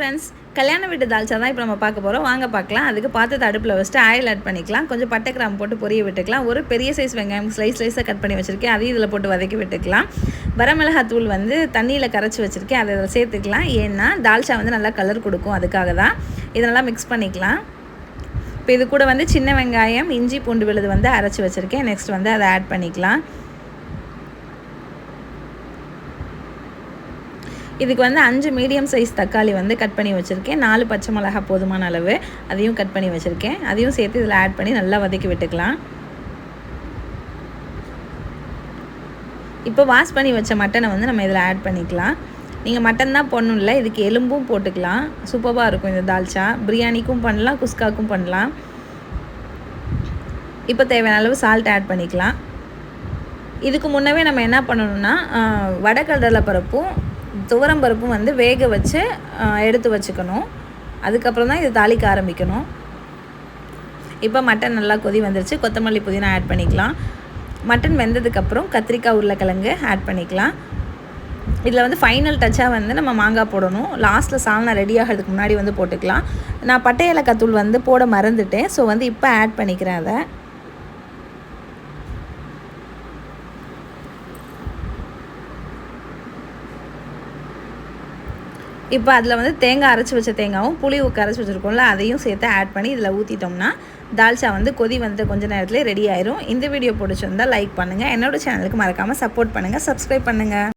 Friends, கல்யாண வீட்டு தால்ச்சா தான் இப்போ நம்ம பார்க்க போகிறோம். வாங்க பார்க்கலாம். அதுக்கு பாத்திரத்தை அடுப்பில் வச்சுட்டு ஆயில் ஆட் பண்ணிக்கலாம். கொஞ்சம் பட்டை கிராம்பு போட்டு பொரிய விட்டுக்கலாம். ஒரு பெரிய சைஸ் வெங்காயம் ஸ்லைஸாக கட் பண்ணி வச்சுருக்கேன், அதையும் இதில் போட்டு வதக்கி விட்டுக்கலாம். வரமிளகாத்தூள் வந்து தண்ணியில் கரைச்சி வச்சுருக்கேன், அதை இதில் சேர்த்துக்கலாம். ஏன்னா தால்ச்சா வந்து நல்லா கலர் கொடுக்கும், அதுக்காக தான். இதெல்லாம் மிக்ஸ் பண்ணிக்கலாம். இப்போ இது கூட வந்து சின்ன வெங்காயம், இஞ்சி பூண்டு விழுது வந்து அரைச்சி வச்சுருக்கேன். நெக்ஸ்ட் வந்து அதை ஆட் பண்ணிக்கலாம். இதுக்கு வந்து 5 மீடியம் சைஸ் தக்காளி வந்து கட் பண்ணி வச்சுருக்கேன். 4 பச்சை மிளகா போதுமான அளவு, அதையும் கட் பண்ணி வச்சுருக்கேன். அதையும் சேர்த்து இதில் ஆட் பண்ணி நல்லா வதக்கி விட்டுக்கலாம். இப்போ வாஷ் பண்ணி வச்ச மட்டனை வந்து நம்ம இதில் ஆட் பண்ணிக்கலாம். நீங்கள் மட்டன் தான் போடணும் இல்லை, இதுக்கு எலும்பும் போட்டுக்கலாம். சூப்பராக இருக்கும் இந்த தால்ச்சா. பிரியாணிக்கும் பண்ணலாம், குஸ்காக்கும் பண்ணலாம். இப்போ தேவையான அளவு சால்ட் ஆட் பண்ணிக்கலாம். இதுக்கு முன்னவே நம்ம என்ன பண்ணணும்னா, வடகடலை பருப்பும் துவரம் பருப்பும் வந்து வேக வச்சு எடுத்து வச்சுக்கணும். அதுக்கப்புறம் தான் இது தாளிக்க ஆரம்பிக்கணும். இப்போ மட்டன் நல்லா கொதி வந்துருச்சு. கொத்தமல்லி புதினா ஆட் பண்ணிக்கலாம். மட்டன் வெந்ததுக்கப்புறம் கத்திரிக்காய் உருளைக்கிழங்கு ஆட் பண்ணிக்கலாம். இதில் வந்து ஃபைனல் டச்சாக வந்து நம்ம மாங்காய் போடணும். லாஸ்ட்டில் சால்னா ரெடி ஆகிறதுக்கு முன்னாடி வந்து போட்டுக்கலாம். நான் பட்டை ஏலக்காய் தூள் வந்து போட மறந்துட்டேன், ஸோ வந்து இப்போ ஆட் பண்ணிக்கிறேன் அதை. இப்போ அதில் வந்து தேங்காய் அரைச்சி வச்ச தேங்காயும் புளி கரைச்சி வச்சுருக்கோம்ல, அதையும் சேர்த்து ஆட் பண்ணி இதில் ஊற்றிட்டோம்னா தால்ச்சா வந்து கொதி வந்து கொஞ்ச நேரத்தில் ரெடி ஆயிரும். இந்த வீடியோ பிடிச்சிருந்தால் லைக் பண்ணுங்கள். என்னோடய சேனலுக்கு மறக்காமல் சப்போர்ட் பண்ணுங்கள், சப்ஸ்கிரைப் பண்ணுங்கள்.